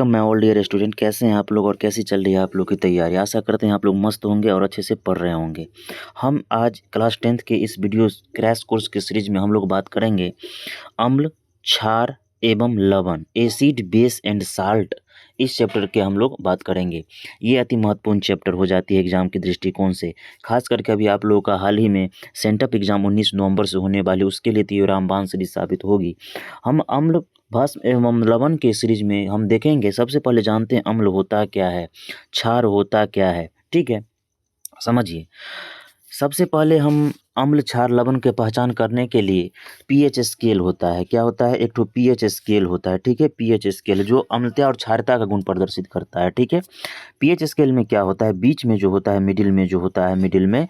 Welcome my all dear student. कैसे हैं आप लोग और कैसी चल रही है आप लोग की तैयारी। आशा करते हैं आप लोग मस्त होंगे और अच्छे से पढ़ रहे होंगे। हम आज क्लास 10th के इस वीडियो क्रैश कोर्स के सीरीज में हम लोग बात करेंगे अम्ल, क्षार एवं लवण, एसिड, बेस एंड साल्ट। इस चैप्टर के हम लोग बात करेंगे। ये अति महत्वपूर्ण चैप्टर हो जाती है एग्जाम के दृष्टिकोण से, खास करके अभी आप लोगों का हाल ही में सेंटअप एग्जाम 19 नवंबर से होने वाली, उसके लिए तो ये रामबाण सीरीज साबित होगी। हम अम्ल, भस्म एवं लवण के सीरीज में हम देखेंगे। सबसे पहले जानते हैं अम्ल होता क्या है, क्षार होता क्या है। ठीक है, समझिए। सबसे पहले हम अम्ल, क्षार, लवण के पहचान करने के लिए पीएच स्केल होता है। क्या होता है? एक ठो पीएच स्केल होता है। ठीक है, पीएच स्केल जो अम्लता और क्षारता का गुण प्रदर्शित करता है। ठीक है, पीएच स्केल में क्या होता है, बीच में जो होता है, मिडिल में जो होता है, मिडिल में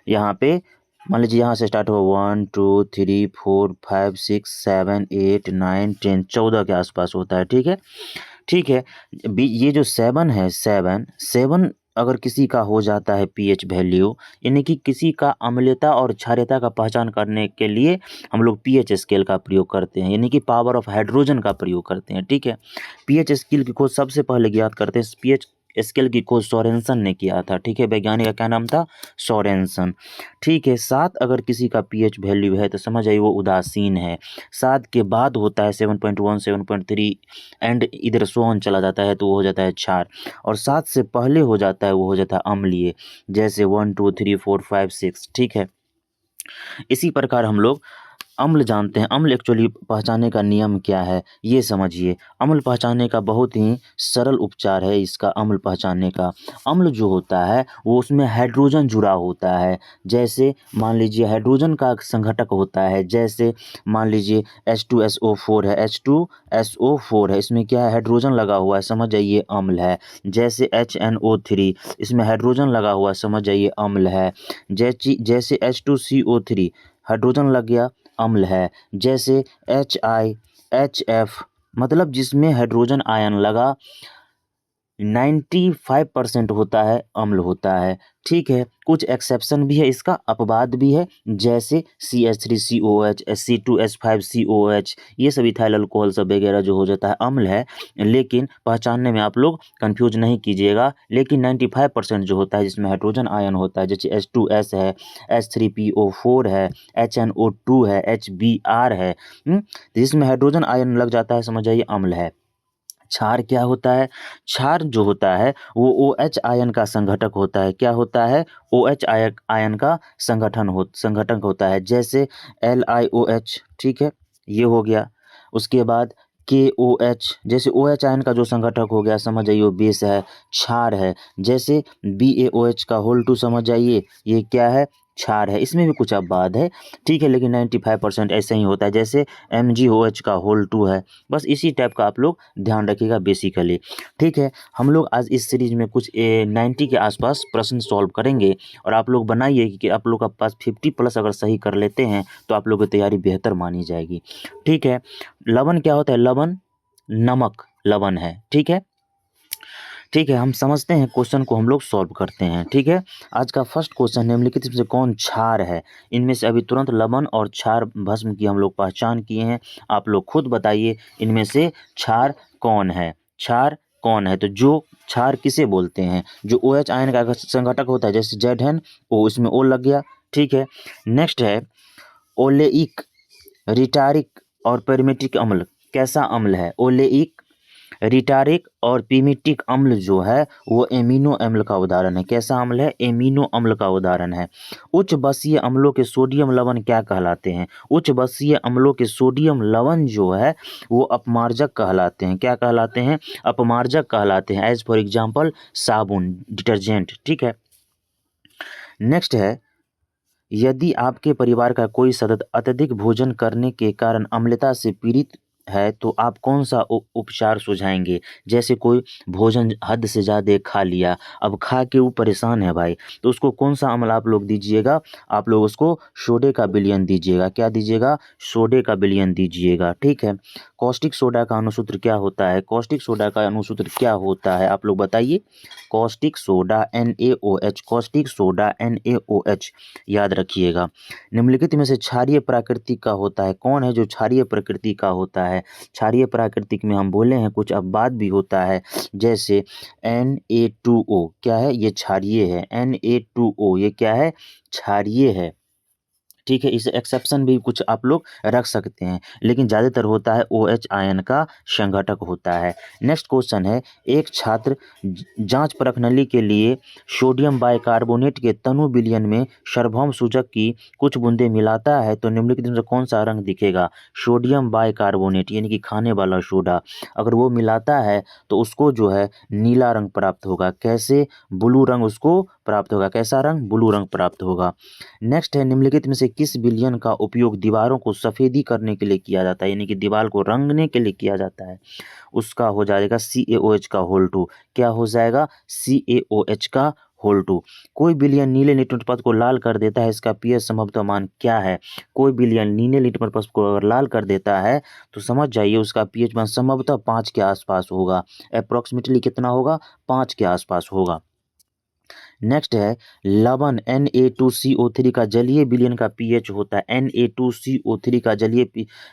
यहाँ पे मान लीजिए यहाँ से स्टार्ट हो 1 2 3 4 5 6 7 8 9 10 14 के आसपास होता है। ठीक है, ठीक है। ये जो 7 है, 7 अगर किसी का हो जाता है पीएच वैल्यू, यानी कि किसी का अम्लता और क्षारता का पहचान करने के लिए हम लोग पीएच स्केल का प्रयोग करते हैं, यानी कि पावर ऑफ हाइड्रोजन का प्रयोग करते हैं। ठीक है, पीएच स्केल की खोज सबसे पहले ज्ञात करते हैं, पीएच स्केल की खोज सोरेनसन ने किया था। ठीक है, वैज्ञानिक का क्या नाम था? सोरेनसन। ठीक है, 7 अगर किसी का पीएच वैल्यू है तो समझ आइए वो उदासीन है। 7 के बाद होता है 7.1 7.3 एंड इधर सो ऑन चला जाता है तो वो हो जाता है क्षार, और 7 से पहले हो जाता है वो हो जाता है अम्लीय, जैसे 1 2 3 4 5 6। ठीक है, इसी प्रकार हम लोग अम्ल जानते हैं। अम्ल एक्चुअली पहचानने का नियम क्या है ये समझिए। अम्ल पहचानने का बहुत ही सरल उपचार है इसका, अम्ल पहचानने का। अम्ल जो होता है वो उसमें हाइड्रोजन जुड़ा होता है। जैसे मान लीजिए हाइड्रोजन का संघटक होता है, जैसे मान लीजिए H2SO4 है, H2SO4 है, इसमें क्या है? हाइड्रोजन लगा हुआ है, समझ जाइए अम्ल है। जैसे HNO3, इसमें हाइड्रोजन लगा हुआ है, समझ जाइए अम्ल है। जैसे H2CO3, हाइड्रोजन लग गया, अम्ल है। जैसे HiHF, मतलब जिसमें हाइड्रोजन आयन लगा 95% होता है, अम्ल होता है। ठीक है, कुछ एक्सेप्शन भी है, इसका अपवाद भी है, जैसे CH3COH, C2H5COH, ये सब इथाइल अल्कोहल सब वगैरह जो हो जाता है अम्ल है। लेकिन पहचानने में आप लोग कंफ्यूज नहीं कीजिएगा। लेकिन 95% जो होता है जिसमें हाइड्रोजन आयन होता है, जैसे H2S है, H3PO4 है, HNO2 है, HBr है, जिसमें हाइड्रोजन आयन लग जाता है, समझ जाइए अम्ल है। क्षार क्या होता है? क्षार जो होता है वो OH आयन का संघटक होता है। क्या होता है? OH आयन का संघटक होता है, जैसे LiOH। ठीक है, ये हो गया। उसके बाद KOH, जैसे OH आयन का जो संघटक हो गया, समझ जाइए वो बेस है, क्षार है। जैसे BaOH का होल 2, समझ जाइए ये क्या है? क्षार है। इसमें भी कुछ अपवाद है, ठीक है, लेकिन 95% ऐसे ही होता है। जैसे MgOH का होल 2 है। बस इसी टाइप का आप लोग ध्यान रखिएगा बेसिकली। ठीक है, हम लोग आज इस सीरीज में कुछ 90 के आसपास प्रश्न सॉल्व करेंगे, और आप लोग बनाइए कि आप लोग का पास 50+ अगर सही कर लेते हैं तो आप लोग की तैयारी बेहतर मानी जाएगी। ठीक है, लवण क्या होता है? लवण नमक लवण है। ठीक है, ठीक है, हम समझते हैं क्वेश्चन को, हम लोग सॉल्व करते हैं। ठीक है, आज का फर्स्ट क्वेश्चन, निम्नलिखित में से कौन क्षार है? इनमें से अभी तुरंत लवण और क्षार भस्म की हम लोग पहचान किए हैं। आप लोग खुद बताइए इनमें से क्षार कौन है? क्षार कौन है? तो जो क्षार किसे बोलते हैं? जो OH आयन का संघटक होता है, जैसे ZnO, इसमें O लग गया। ठीक है, नेक्स्ट है ओलेइक, रिटारिक और पेरिमेट्रिक अम्ल। कैसा अम्ल है? ओलेइक, रिटारिक और पीमिटिक अम्ल जो है वो एमिनो अम्ल का उदाहरण है। कैसा अम्ल है? एमिनो अम्ल का उदाहरण है। उच्च बसीय अम्लों के सोडियम लवण क्या कहलाते हैं? उच्च बसीय अम्लों के सोडियम लवण जो है वो अपमार्जक कहलाते हैं। क्या कहलाते हैं? अपमार्जक कहलाते हैं। एज फॉर एग्जाम्पल साबुन, डिटर्जेंट। ठीक है, नेक्स्ट है, यदि आपके परिवार का कोई सदस्य अत्यधिक भोजन करने के कारण अम्लता से पीड़ित है तो आप कौन सा उपचार सुझाएंगे? जैसे कोई भोजन हद से ज़्यादा खा लिया, अब खा के वो परेशान है भाई, तो उसको कौन सा अम्ल आप लोग दीजिएगा? आप लोग उसको सोडे का विलयन दीजिएगा। क्या दीजिएगा? सोडे का विलयन दीजिएगा। ठीक है, कॉस्टिक सोडा का अणुसूत्र क्या होता है? कॉस्टिक सोडा का अणुसूत्र क्या होता है आप लोग बताइए। Caustic soda NaOH, caustic soda NaOH, याद रखिएगा। निम्नलिखित में से क्षारीय प्रकृति का होता है? कौन है जो क्षारीय प्रकृति का होता है? है। क्षारीय प्राकृतिक में हम बोले हैं कुछ अपवाद भी होता है, जैसे Na2O क्या है, ये क्षारीय है। Na2O ये क्या है, क्षारीय है। ठीक है, इस एक्सेप्शन भी कुछ आप लोग रख सकते हैं, लेकिन ज़्यादातर होता है OH आयन का संघटक होता है। नेक्स्ट क्वेश्चन है, एक छात्र जांच परख नली के लिए सोडियम बाइकार्बोनेट के तनु विलयन में सार्वभौम सूचक की कुछ बूंदें मिलाता है तो निम्नलिखित में से कौन सा रंग दिखेगा। सोडियम बाइकार्बोनेट यानी कि खाने वाला सोडा, अगर वो मिलाता है तो उसको जो है नीला रंग प्राप्त होगा। कैसे, ब्लू रंग उसको प्राप्त होगा। कैसा रंग, ब्लू रंग प्राप्त होगा। नेक्स्ट है, निम्नलिखित में से किस विलयन का उपयोग दीवारों को सफ़ेदी करने के लिए किया जाता है, यानी कि दीवार को रंगने के लिए किया जाता है। उसका हो जाएगा CaOH का होल 2। क्या हो जाएगा, CaOH का होल 2। कोई विलयन नीले लिटमस पथ को लाल कर देता है, इसका पीएच संभवतः मान क्या है। कोई विलयन नीले लिटमस पथ को अगर लाल कर देता है तो समझ जाइए उसका पीएच मान संभवतः 5 के आसपास होगा। अप्रॉक्सीमेटली कितना होगा, 5 के आसपास होगा। नेक्स्ट है, लवण Na2CO3 का जलीय विलयन का पीएच होता है, Na2CO3 का जलीय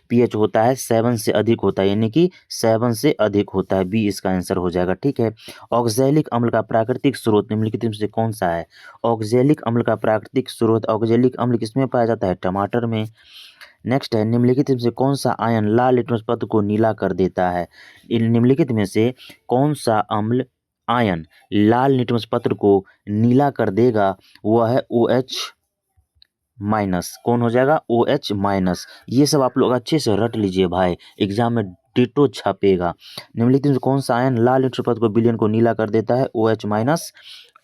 पीएच होता है 7 से अधिक होता है, यानी कि 7 से अधिक होता है। बी इसका आंसर हो जाएगा। ठीक है, ऑक्जेलिक अम्ल का प्राकृतिक स्रोत निम्नलिखित में से कौन सा है। ऑक्जेलिक अम्ल का प्राकृतिक स्रोत, ऑक्जेलिक अम्ल किसमें पाया जाता है, टमाटर में। नेक्स्ट है, निम्नलिखित में से कौन सा आयन लाल लिटमस पथ को नीला कर देता है। निम्नलिखित में से कौन सा अम्ल आयन लाल लिटमस पत्र को नीला कर देगा, वह है OH माइनस। कौन हो जाएगा, OH माइनस। ये सब आप लोग अच्छे से रट लीजिए भाई, एग्जाम में डिटो छपेगा। निम्नलिखित में कौन सा आयन लाल लिटमस पत्र को विलयन को नीला कर देता है, OH माइनस।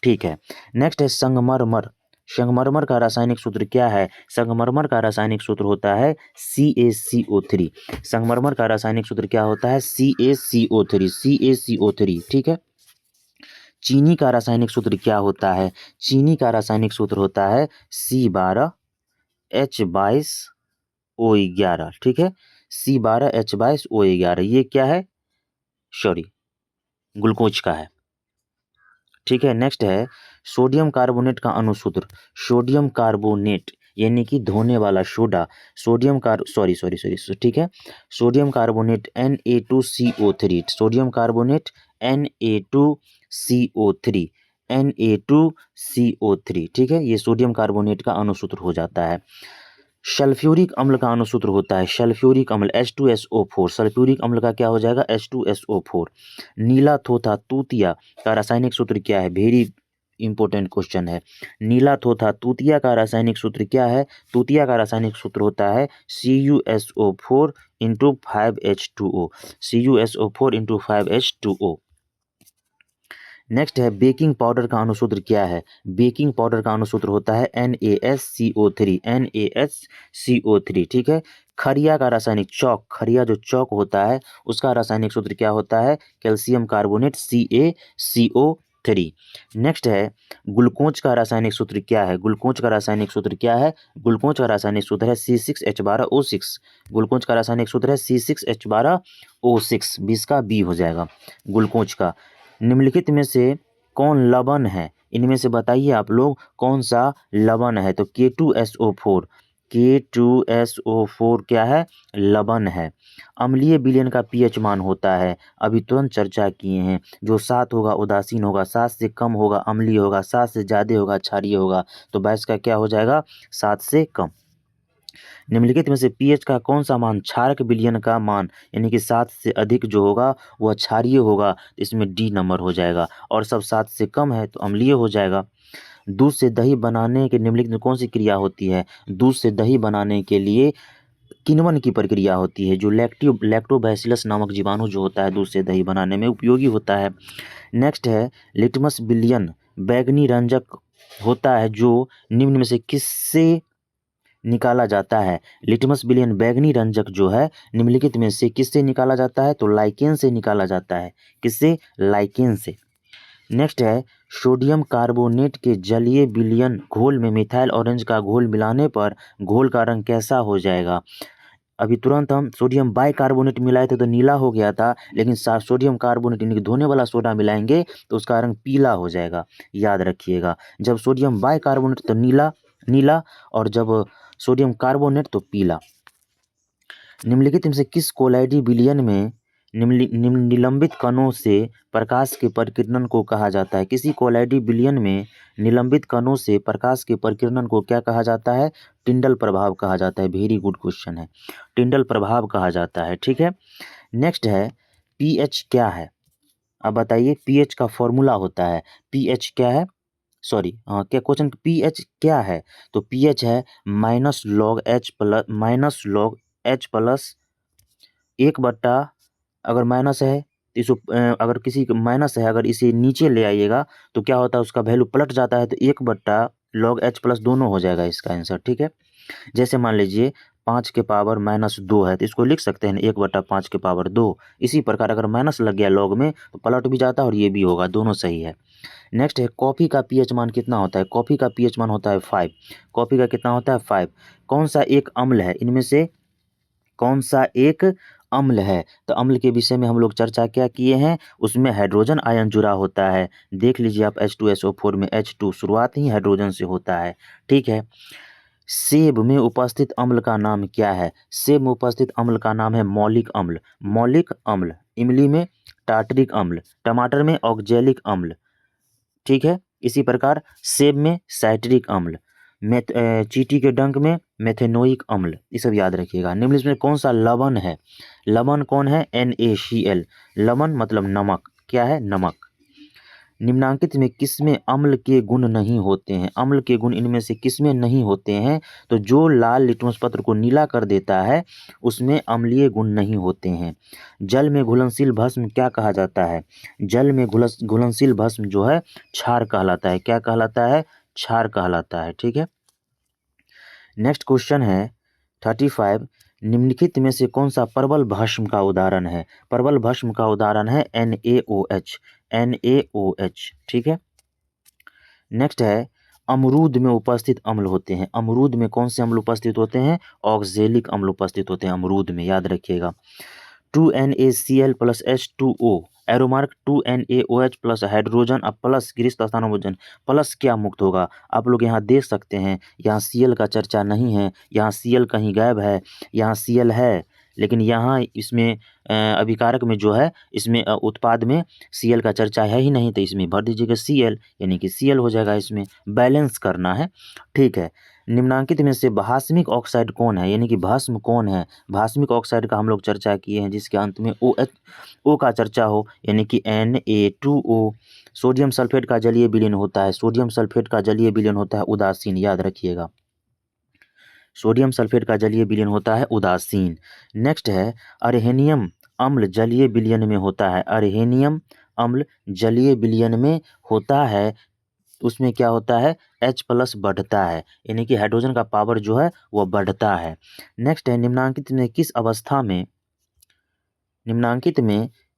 ठीक है, नेक्स्ट है संगमरमर। संगमरमर का रासायनिक सूत्र क्या है। संगमरमर का रासायनिक सूत्र होता है CaCO3। संगमरमर का रासायनिक सूत्र क्या होता है, CaCO3, CaCO3। ठीक है, चीनी का रासायनिक सूत्र क्या होता है। चीनी का रासायनिक सूत्र होता है C12H22O11। ठीक है, C12H22O11, ये क्या है, सॉरी, ग्लूकोज का है। ठीक है, नेक्स्ट है, सोडियम कार्बोनेट का अणुसूत्र। सोडियम कार्बोनेट यानी कि धोने वाला सोडा, सोडियम सॉरी, ठीक है, sodium carbonate Na2CO3, sodium carbonate Na2CO3, Na2CO3। ठीक है, ये सोडियम कार्बोनेट का अणुसूत्र हो जाता है। सल्फ्यूरिक अम्ल का अणुसूत्र होता है सल्फ्यूरिक अम्ल H2SO4। सल्फ्यूरिक अम्ल का क्या हो जाएगा, H2SO4। नीला थोथा तूतिया का रासायनिक सूत्र क्या है, वेरी इंपॉर्टेंट क्वेश्चन है। नीला थोथा तूतिया का रासायनिक सूत्र क्या है। तूतिया का रासायनिक सूत्र होता है CuSO4 into 5H2O, CuSO4 into 5H2O। Next है, बेकिंग पाउडर का अणुसूत्र क्या है। बेकिंग पाउडर का अणुसूत्र होता है NaSCO3, NaSCO3। ठीक है, खरिया का रासायनिक चौक, खरिया जो चौक होता है उसका रासायनिक सूत्र क्या होता है, कैल्शियम कार्बोनेट CaCO3। नेक्स्ट है, ग्लूकोज का रासायनिक सूत्र क्या है। ग्लूकोज का रासायनिक सूत्र क्या है, ग्लूकोज का रासायनिक सूत्र है C6H12O6। ग्लूकोज का रासायनिक सूत्र है C6H12O6, 20 का बी हो जाएगा ग्लूकोज का। निम्नलिखित में से कौन लवण है, इनमें से बताइए आप लोग कौन सा लवण है। तो K2SO4, K2SO4 क्या है, लवण है। अम्लीय विलयन का पीएच मान होता है, अभी तुरंत चर्चा किए हैं, जो 7 होगा उदासीन होगा, 7 से कम होगा अम्लीय होगा, 7 से ज़्यादा होगा क्षारीय होगा। तो 22 का क्या हो जाएगा, 7 से कम। निम्नलिखित में से पीएच का कौन सा मान क्षारक विलयन का मान यानी कि 7 से अधिक जो होगा वह क्षारीय होगा, इसमें डी नंबर हो जाएगा। और सब 7 से कम है तो अम्लीय हो जाएगा। दूध से दही बनाने के निम्नलिखित में कौन सी क्रिया होती है। दूध से दही बनाने के लिए किण्वन की प्रक्रिया होती है, जो लैक्टोबैसिलस नामक जीवाणु जो होता है दूध से दही बनाने में उपयोगी होता है। नेक्स्ट है, लिटमस विलयन बैंगनी रंजक होता है जो निम्न में से किससे निकाला जाता है। लिटमस विलयन बैंगनी रंजक जो है निम्नलिखित में से किससे निकाला जाता है, तो लाइकेन से निकाला जाता है। किससे, लाइकेन से। नेक्स्ट है, सोडियम कार्बोनेट के जलीय विलयन घोल में मिथाइल ऑरेंज का घोल मिलाने पर घोल का रंग कैसा हो जाएगा। अभी तुरंत हम सोडियम बाइकार्बोनेट मिलाए थे तो नीला हो गया था, लेकिन सोडियम कार्बोनेट यानी कि धोने वाला सोडा मिलाएंगे तो उसका रंग पीला हो जाएगा। याद रखिएगा, जब सोडियम बाइकार्बोनेट तो नीला नीला, और जब सोडियम कार्बोनेट तो पीला। निम्नलिखित में से किस कोलाइडी विलयन में निलंबित कणों से प्रकाश के परिकिरणन को कहा जाता है? किसी कोलाइडी विलयन में निलंबित कणों से प्रकाश के परिकिरणन को क्या कहा जाता है? टिंडल प्रभाव कहा जाता है। वेरी गुड क्वेश्चन है, टिंडल प्रभाव कहा जाता है। ठीक है, नेक्स्ट है पीएच क्या है? अब बताइए, पीएच का फॉर्मूला होता है, पीएच क्या है? सॉरी, हाँ, क्या क्वेश्चन, पीएच क्या है? तो पीएच है माइनस लॉग एच प्लस एक बट्टा, अगर माइनस है तो इसको अगर किसी माइनस है, अगर इसे नीचे ले आइएगा तो क्या होता है, उसका वैल्यू पलट जाता है, तो एक बट्टा लॉग एच प्लस दोनों हो जाएगा इसका आंसर। ठीक है, जैसे मान लीजिए 5⁻²² है, तो इसको लिख सकते हैं 1/5²। इसी प्रकार अगर माइनस लग गया लॉग में तो पलट भी जाता है और ये भी होगा, दोनों सही है। नेक्स्ट है कॉफ़ी का पीएच मान कितना होता है? कॉफ़ी का पीएच मान होता है 5। कॉफ़ी का कितना होता है? 5। कौन सा एक अम्ल है, इनमें से कौन सा एक अम्ल है? तो अम्ल के विषय में हम लोग चर्चा क्या किए हैं, उसमें हाइड्रोजन आयन जुड़ा होता है। देख लीजिए आप, H2SO4 में H2 शुरुआत ही हाइड्रोजन से होता है। ठीक है, सेब में उपस्थित अम्ल का नाम क्या है? सेब में उपस्थित अम्ल का नाम है मौलिक अम्ल। मौलिक अम्ल। इमली में टार्टरिक अम्ल, टमाटर में ऑक्जेलिक अम्ल। ठीक है, इसी प्रकार सेब में साइट्रिक अम्ल, चींटी के डंक में मेथेनोइक अम्ल। ये सब याद रखिएगा। निम्नलिखित में कौन सा लवण है? लवण कौन है? NaCl। लवण मतलब नमक, क्या है? नमक। निम्नांकित में किसमें अम्ल के गुण नहीं होते हैं? अम्ल के गुण इनमें से किसमें नहीं होते हैं? तो जो लाल लिटमस पत्र को नीला कर देता है उसमें अम्लीय गुण नहीं होते हैं। जल में घुलनशील भस्म क्या कहा जाता है? जल में घुलनशील भस्म जो है क्षार कहलाता है। क्या कहलाता है? क्षार कहलाता है। ठीक है, नेक्स्ट क्वेश्चन है 35। निम्नलिखित में से कौन सा प्रबल भस्म का उदाहरण है? प्रबल भस्म का उदाहरण है NaOH। NaOH। ठीक है, नेक्स्ट है अमरूद में उपस्थित अम्ल होते हैं। अमरूद में कौन से अम्ल उपस्थित होते हैं? ऑक्जेलिक अम्ल उपस्थित होते हैं अमरूद में, याद रखिएगा। 2NaCl plus H2O, एरोमार्क 2NaOH plus hydrogen अब प्लस गिरिस्थ स्थानोजन, प्लस क्या मुक्त होगा? आप लोग यहाँ देख सकते हैं, यहाँ Cl का चर्चा नहीं है, यहाँ Cl कहीं गायब है, यहाँ Cl है, लेकिन यहाँ इसमें अभिकारक में जो है, इसमें उत्पाद में Cl का चर्चा है ही नहीं, तो इसमें भर दीजिएगा Cl, यानी कि Cl हो जाएगा। इसमें बैलेंस करना है। ठीक है, निम्नांकित में से भास्मिक ऑक्साइड कौन है, यानी कि भस्म कौन है? भास्मिक ऑक्साइड का हम लोग चर्चा किए हैं, जिसके अंत में O का चर्चा हो, यानी कि Na2O। सोडियम सल्फेट का जलीय विलीन होता है, सोडियम सल्फेट का जलीय विलीन होता है उदासीन, याद रखिएगा। सोडियम सल्फेट का जलीय विलयन होता है उदासीन। नेक्स्ट है अर्हेनियम अम्ल जलीय विलयन में होता है। अर्हेनियम अम्ल जलीय विलयन में होता है, उसमें क्या होता है? H+ बढ़ता है, यानी कि हाइड्रोजन का पावर जो है वह बढ़ता है। नेक्स्ट है निम्नांकित में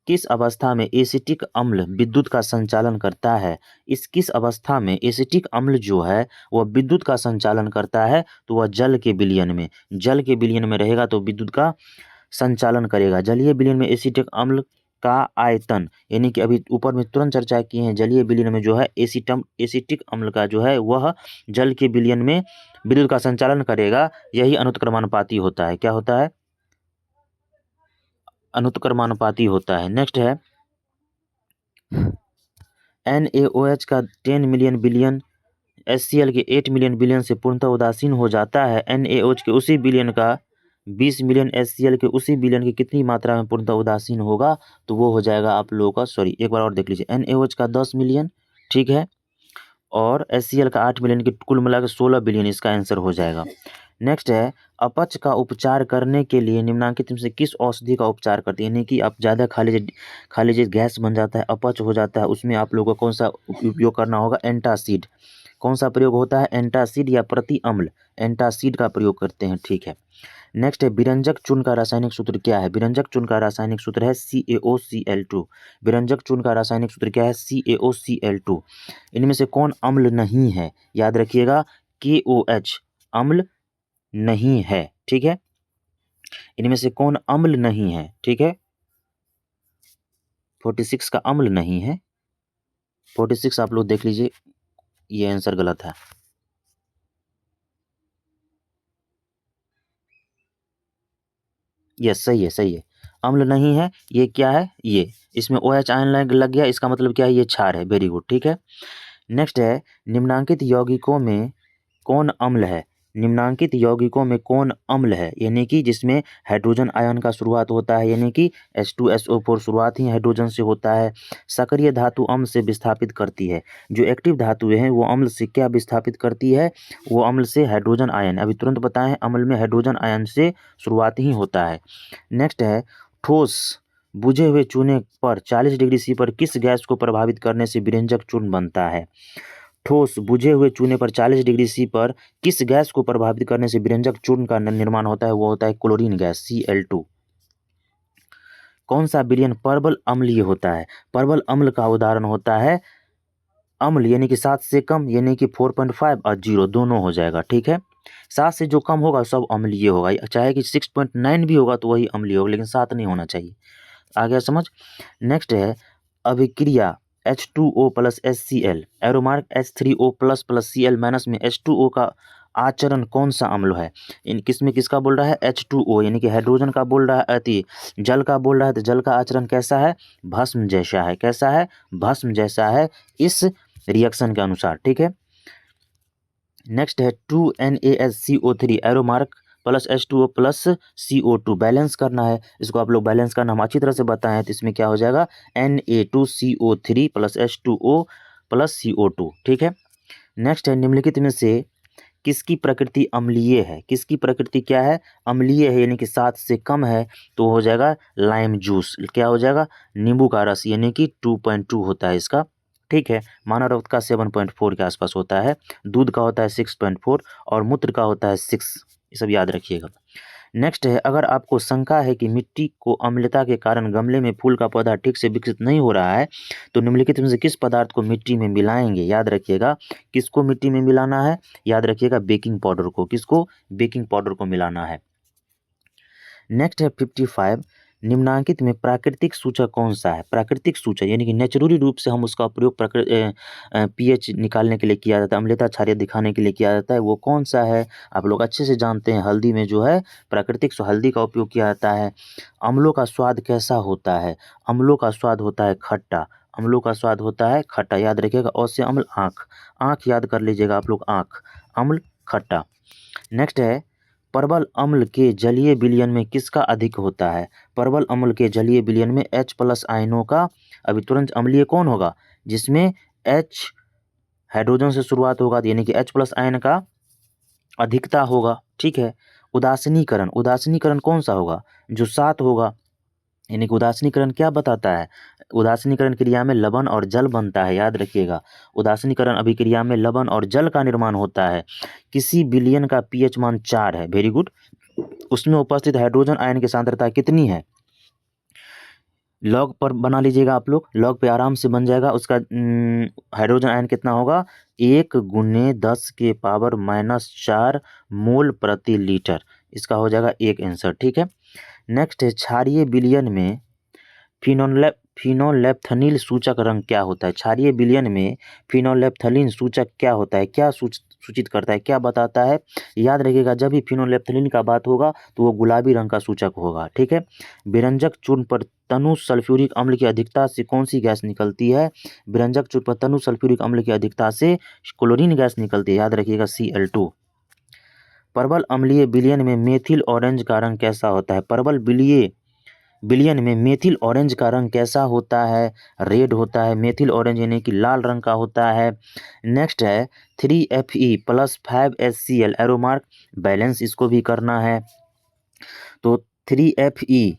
किस अवस्था में एसिटिक अम्ल विद्युत का संचालन करता है? इस किस अवस्था में एसिटिक अम्ल जो है वह विद्युत का संचालन करता है? तो वह जल के विलयन में, जल के विलयन में रहेगा तो विद्युत का संचालन करेगा। जलीय विलयन में एसिटिक अम्ल का आयतन, यानी कि अभी ऊपर में तुरंत चर्चा किए हैं, जलीय विलयन में जो है एसिटिक अम्ल का जो है वह जल के विलयन में विद्युत का संचालन करेगा, यही अनुत्क्रमणपाती होता है। क्या होता है? अनुत्क्रमणपाती होता है। नेक्स्ट है NaOH का 10 मिलियन बिलियन HCl के 8 मिलियन बिलियन से पूर्णतः उदासीन हो जाता है। NaOH के उसी बिलियन का 20 मिलियन HCl के उसी बिलियन की कितनी मात्रा में पूर्णतः उदासीन होगा? तो वो हो जाएगा आप लोगों का, सॉरी एक बार और देख लीजिए, NaOH का 10 मिलियन, ठीक है, और HCl का 8 मिलियन की कुल मिलाकर 16 बिलियन इसका आंसर हो जाएगा। नेक्स्ट है अपच का उपचार करने के लिए निम्नांकित में से किस औषधि का उपचार करती है? यानी कि आप ज़्यादा खा लीजिए गैस बन जाता है, अपच हो जाता है, उसमें आप लोगों को कौन सा उपयोग करना होगा? एंटासिड। कौन सा प्रयोग होता है? एंटासिड या प्रति अम्ल, एंटासिड का प्रयोग करते हैं। ठीक है, नेक्स्ट है विरंजक चूर्ण का रासायनिक सूत्र क्या है? विरंजक चूर्ण का रासायनिक सूत्र है CaOCl2। विरंजक चूर्ण का रासायनिक सूत्र क्या है? CaOCl2। इनमें से कौन अम्ल नहीं है? याद रखिएगा, KOH अम्ल नहीं है। ठीक है, इनमें से कौन अम्ल नहीं है? ठीक है, 46 का अम्ल नहीं है। 46 आप लोग देख लीजिए, ये आंसर गलत है। यस, सही है, सही है। अम्ल नहीं है, ये क्या है? ये इसमें OH आयन लग गया, इसका मतलब क्या है? ये क्षार है। वेरी गुड, ठीक है। नेक्स्ट है, निम्नांकित यौगिकों में कौन अम्ल है? निम्नांकित यौगिकों में कौन अम्ल है? यानी कि जिसमें हाइड्रोजन आयन का शुरुआत होता है, यानी कि H2SO4 शुरुआत ही हाइड्रोजन से होता है। सक्रिय धातु अम्ल से विस्थापित करती है। जो एक्टिव धातुएं हैं वो अम्ल से क्या विस्थापित करती है? वो अम्ल से हाइड्रोजन आयन। अभी तुरंत बताएं, अम्ल में हाइड्रोजन आयन से शुरुआत ही होता है। नेक्स्ट है, ठोस बुझे हुए चूने पर 40 डिग्री सी पर किस गैस को प्रभावित करने से विरंजक चूर्ण बनता है? ठोस बुझे हुए चूने पर 40 डिग्री सी पर किस गैस को प्रभावित करने से विरंजक चूर्ण का निर्माण होता है? वो होता है क्लोरीन गैस, Cl2। कौन सा विलयन परबल अम्लीय होता है? परबल अम्ल का उदाहरण होता है अम्ल, यानी कि 7 से कम, यानी कि 4.5 और 0 दोनों हो जाएगा, ठीक है। 7 से जो कम होगा सब अम्लीय होगा, चाहे कि 6.9 भी होगा तो वही अम्लीय होगा, लेकिन 7 नहीं होना चाहिए। आ गया समझ? नेक्स्ट है, अभिक्रिया H2O plus HCl एरोमार्क H3O plus plus Cl minus में H2O का आचरण कौन सा अम्ल है? इन किसमें किसका बोल रहा है? H2O, यानी कि हाइड्रोजन का बोल रहा है, अति जल का बोल रहा है। तो जल का आचरण कैसा है? भस्म जैसा है। कैसा है? भस्म जैसा है इस रिएक्शन के अनुसार, ठीक है। नेक्स्ट है 2NaSCO3 एरोमार्क plus H2O plus CO2 balance करना है। इसको आप लोग बैलेंस करना हम अच्छी तरह से बताएं, तो इसमें क्या हो जाएगा? Na2CO3 plus H2O plus CO2, ठीक है। नेक्स्ट है, निम्नलिखित में से किसकी प्रकृति अम्लीय है? किसकी प्रकृति क्या है? अम्लीय है, यानी कि 7 से कम है, तो हो जाएगा लाइम जूस। क्या हो जाएगा? नींबू का रस, यानी कि 2.2 होता है इसका, ठीक है। मानव रक्त का 7.4 के आसपास होता है। दूध का होता है 6.4 और मूत्र का होता है 6। ये सब याद रखिएगा। नेक्स्ट है, अगर आपको शंका है कि मिट्टी को अम्लता के कारण गमले में फूल का पौधा ठीक से विकसित नहीं हो रहा है, तो निम्नलिखित में से किस पदार्थ को मिट्टी में मिलाएंगे? याद रखिएगा, किसको मिट्टी में मिलाना है? याद रखिएगा, बेकिंग पाउडर को। किसको? बेकिंग पाउडर को मिलाना है। नेक्स्ट है 55, निम्नांकित में प्राकृतिक सूचक कौन सा है? प्राकृतिक सूचक यानी कि नेचुरली रूप से हम उसका प्रयोग पीएच निकालने के लिए किया जाता है, अम्लता क्षारीय दिखाने के लिए किया जाता है, वो कौन सा है? आप लोग अच्छे से जानते हैं, हल्दी में जो है प्राकृतिक हल्दी का उपयोग किया जाता है। अम्लों का स्वाद कैसा होता है? अम्लों का स्वाद होता है खट्टा। अम्लों का स्वाद होता है खट्टा, याद रखिएगा। और से अम्ल आँख, आँख याद कर लीजिएगा आप लोग, आँख, अम्ल खट्टा। नेक्स्ट है, परवल अम्ल के जलीय विलयन में किसका अधिक होता है? परवल अम्ल के जलीय विलयन में H प्लस आयनों का। अभी तुरंत अम्लीय कौन होगा? जिसमें H हाइड्रोजन से शुरुआत होगा, यानी कि H प्लस आयन का अधिकता होगा, ठीक है। उदासीनीकरण, उदासीनीकरण कौन सा होगा? जो 7 होगा, यानी कि उदासीनीकरण क्या बताता है? उदासीनीकरण क्रिया में लवण और जल बनता है, याद रखिएगा। उदासीनीकरण अभिक्रिया में लवण और जल का निर्माण होता है। किसी विलयन का पीएच मान 4 है, वेरी गुड। उसमें उपस्थित हाइड्रोजन आयन की सांद्रता कितनी है? लॉग पर बना लीजिएगा आप लोग, लॉग पे आराम से बन जाएगा। उसका हाइड्रोजन आयन कितना होगा? 1 × 10⁻⁻4 मोल प्रति लीटर। इसका हो जाएगा एक आंसर, ठीक है। नेक्स्ट है, क्षारीय विलयन में फिनोलेप्थनील सूचक रंग क्या होता है? क्षारीय विलयन में फिनोलेप्थलीन सूचक क्या होता है? क्या सूचित करता है, क्या बताता है? याद रखिएगा, जब भी फिनोलेप्थलीन का बात होगा तो वो गुलाबी रंग का सूचक होगा, ठीक है। विरंजक चूर्ण पर तनु सल्फ्यूरिक अम्ल की अधिकता से कौन सी गैस निकलती है? विरंजक चूर्ण पर तनु सल्फ्यूरिक अम्ल की अधिकता से क्लोरीन गैस निकलती है, याद रखिएगा, Cl2। परवल अम्लीय विलयन में मेथिल ऑरेंज का रंग कैसा होता है? परवल विलयन में मेथिल ऑरेंज का रंग कैसा होता है? रेड होता है। मेथिल ऑरेंज यानी कि लाल रंग का होता है। नेक्स्ट है 3Fe प्लस 5HCl एरोमार्क बैलेंस, इसको भी करना है। तो 3Fe,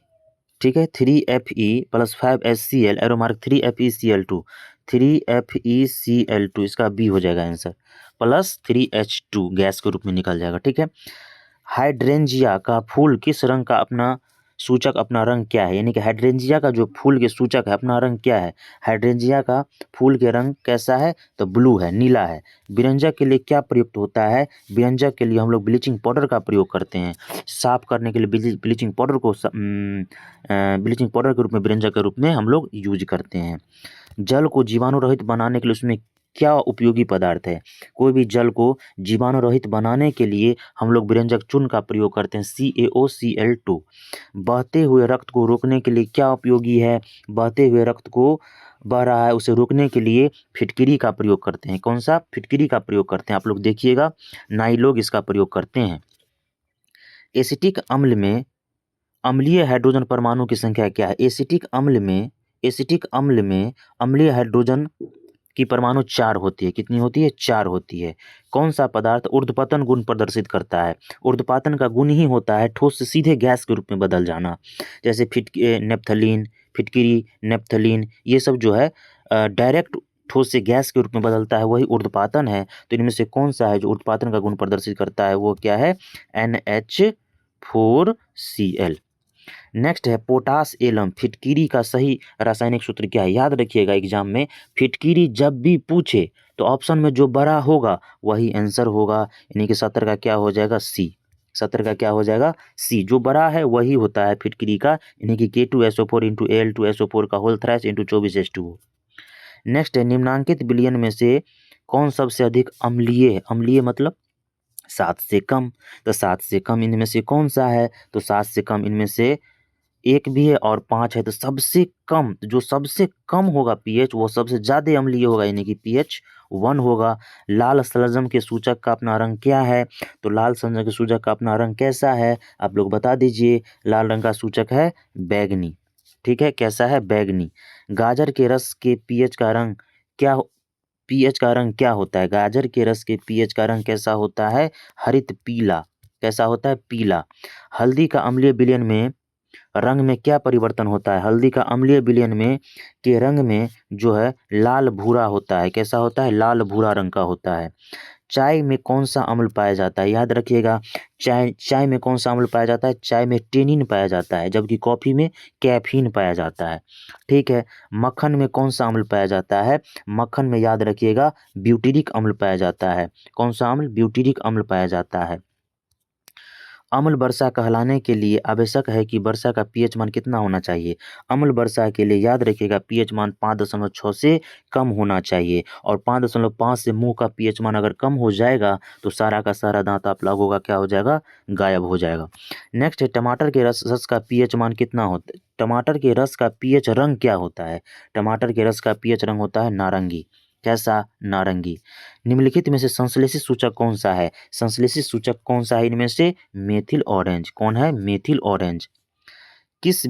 ठीक है, 3Fe plus 5HCl एरोमार्क 3FeCl2, 3FeCl2 इसका बी हो जाएगा आंसर, प्लस 3H2 गैस के रूप में निकल जाएगा, ठीक है। हाइड्रेंजिया का फूल किस रंग का अपना सूचक, अपना रंग क्या है? यानी कि हाइड्रेंजिया का जो फूल के सूचक है, अपना रंग क्या है? हाइड्रेंजिया का फूल के रंग कैसा है? तो ब्लू है, नीला है। विरंजक के लिए क्या प्रयुक्त होता है? विरंजक के लिए हम लोग ब्लीचिंग पाउडर का प्रयोग करते हैं। साफ करने के लिए ब्लीचिंग पाउडर को ब्लीचिंग पाउडर के रूप में, विरंजक के रूप में हम लोग यूज करते हैं। जल को जीवाणु रहित बनाने के लिए उसमें क्या उपयोगी पदार्थ है? कोई भी जल को जीवाणु रहित बनाने के लिए हम लोग विरंजक चूर्ण का प्रयोग करते हैं CaOCl2। बहते हुए रक्त को रोकने के लिए क्या उपयोगी है? बहते हुए रक्त को बह रहा है उसे रोकने के लिए फिटकिरी का प्रयोग करते हैं। कौन सा? फिटकिरी का प्रयोग करते हैं। आप लोग देखिएगा, नाई लोग इसका प्रयोग करते हैं। एसिटिक अम्ल में अम्लीय हाइड्रोजन परमाणु की संख्या क्या है? एसिटिक अम्ल में अम्लीय हाइड्रोजन की परमाणु 4 होती है। कितनी होती है? 4 होती है। कौन सा पदार्थ ऊर्ध्वपतन गुण प्रदर्शित करता है? ऊर्ध्वपतन का गुण ही होता है ठोस से सीधे गैस के रूप में बदल जाना। जैसे नेप्थलीन, फिटकिरी, नेप्थलीन, ये सब जो है डायरेक्ट ठोस से गैस के रूप में बदलता है, वही ऊर्ध्वपातन है। तो इनमें से कौन सा है जो ऊर्ध्वपातन का गुण प्रदर्शित करता है? वो क्या है? NH4Cl। नेक्स्ट है पोटास एलम। फिटकिरी का सही रासायनिक सूत्र क्या है? याद रखिएगा एग्जाम में फिटकिरी जब भी पूछे तो ऑप्शन में जो बड़ा होगा वही आंसर होगा, यानी कि 70 का क्या हो जाएगा? सी। 70 का क्या हो जाएगा? सी। जो बड़ा है वही होता है फिटकिरी का, यानी कि K2SO4 इंटू Al2SO4 का whole thrice into 24H2O। Next है निम्नांकित विलयन में से कौन सबसे अधिक अम्लीय है? अम्लीय मतलब 7 से कम। तो 7 से कम इनमें से कौन सा है? तो 7 से कम इनमें से 1 भी है और 5 है। तो सबसे कम, जो सबसे कम होगा pH वो सबसे ज़्यादा अम्लीय होगा, यानी कि pH 1 होगा। लाल सलजम के सूचक का अपना रंग क्या है? तो लाल सलजम के सूचक का अपना रंग कैसा है? आप लोग बता दीजिए। लाल रंग का सूचक है बैगनी। ठीक है, कैसा है? बैगनी। गाजर के रस के pH का रंग क्या pH का रंग क्या होता है? गाजर के रस के pH का रंग कैसा होता है? हरित पीला। कैसा होता है? पीला। हल्दी का अम्लीय विलयन में रंग में क्या परिवर्तन होता है? हल्दी का अम्लीय विलयन में के रंग में जो है लाल भूरा होता है। कैसा होता है? लाल भूरा रंग का होता है। चाय में कौन सा अम्ल पाया जाता है? याद रखिएगा, चाय में कौन सा अम्ल पाया जाता है? चाय में टेनिन पाया जाता है, जबकि कॉफ़ी में कैफीन पाया जाता है। ठीक है। मक्खन में कौन सा अम्ल पाया जाता है? मक्खन में याद रखिएगा ब्यूटीरिक अम्ल पाया जाता है। कौन सा अम्ल? ब्यूटीरिक अम्ल पाया जाता है। अम्ल वर्षा कहलाने के लिए आवश्यक है कि वर्षा का pH मान कितना होना चाहिए? अम्ल वर्षा के लिए याद रखिएगा pH मान 5.6 से कम होना चाहिए, और 5.5 से मुंह का pH मान अगर कम हो जाएगा तो सारा का सारा दांत आप लोगों का क्या हो जाएगा? गायब हो जाएगा। नेक्स्ट है टमाटर के रस का pH मान कितना होता है? टमाटर के रस का pH रंग क्या होता है? टमाटर के रस का pH रंग होता है नारंगी। कैसा? नारंगी। निम्नलिखित में से संश्लेषित सूचक कौन सा है? संश्लेषित सूचक कौन सा है इनमें से? Methyl orange. कौन है? Methyl orange. किस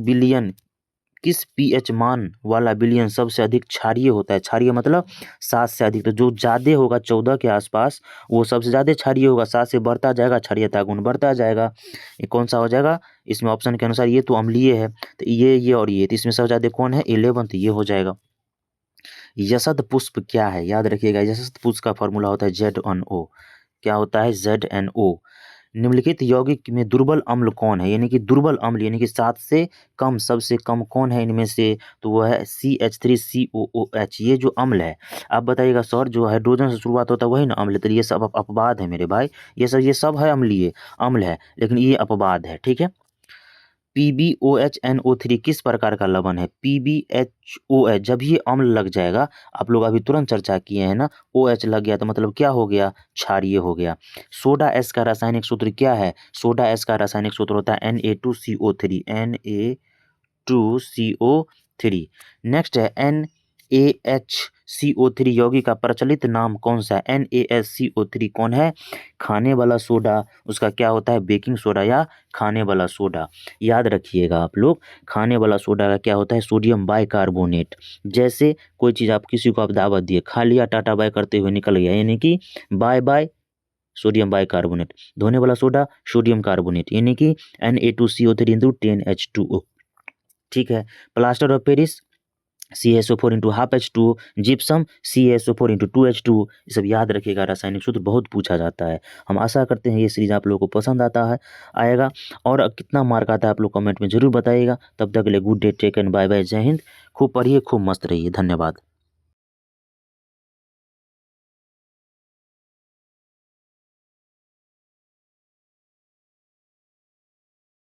pH मान वाला विलयन सबसे अधिक क्षारीय होता है? क्षारीय मतलब 7 से अधिक। तो जो ज़्यादा होगा 14 के आसपास वो सबसे ज़्यादा क्षारीय होगा। 7 से बढ़ता जाएगा, क्षारीयता गुण बढ़ता जाएगा। ये कौन सा हो जाएगा? इसमें ऑप्शन के अनुसार ये तो अम्लीय है, तो ये और ये, तो इसमें सबसे ज़्यादा कौन है? 11, तो ये हो जाएगा। यशद पुष्प क्या है? याद रखिएगा यशद पुष्प का फॉर्मूला होता है ZNO। क्या होता है? ZNO। निम्नलिखित यौगिक में दुर्बल अम्ल कौन है? यानी कि दुर्बल अम्ल, यानी कि 7 से कम, सबसे कम कौन है इनमें से? तो वह है CH3COOH। ये जो अम्ल है, आप बताइएगा सर जो हाइड्रोजन से शुरुआत होता है वही ना अम्ल है? तो ये सब अपवाद है मेरे भाई। ये सब है अम्लीय अम्ल है, लेकिन ये अपवाद है। ठीक है। PbOHNO3 किस प्रकार का लवण है? PbHOH, जब ये अम्ल लग जाएगा, आप लोग अभी तुरंत चर्चा किए हैं ना, OH लग गया तो मतलब क्या हो गया? क्षारीय हो गया। सोडा एस का रासायनिक सूत्र क्या है? सोडा एस का रासायनिक सूत्र होता है Na2CO3। Na2CO3। नेक्स्ट है NaHCO3 यौगिक का प्रचलित नाम कौन सा है? NaSCO3 कौन है? खाने वाला सोडा, उसका क्या होता है? बेकिंग सोडा या खाने वाला सोडा। याद रखिएगा आप लोग, खाने वाला सोडा का क्या होता है? Sodium bicarbonate. जैसे कोई चीज़ आप किसी को आप दावत दिए, खा लिया, टाटा बाय करते हुए निकल गया, यानी कि बाय बाय सोडियम बाइकार्बोनेट। धोने वाला सोडा सोडियम कार्बोनेट, यानी कि Na2CO3 इंटू 10H2O। ठीक है। Plaster of Paris CaSO4 into half H2O। Gypsum CaSO4 into 2H2O। ये सब याद रखिएगा, रासायनिक सूत्र बहुत पूछा जाता है। हम आशा करते हैं ये सीरीज आप लोगों को पसंद आएगा, और कितना मार्क आता है आप लोग कमेंट में जरूर बताइएगा। तब तक के लिए good day, take and bye bye, जय हिंद। खूब पढ़िए, खूब मस्त रहिए। धन्यवाद।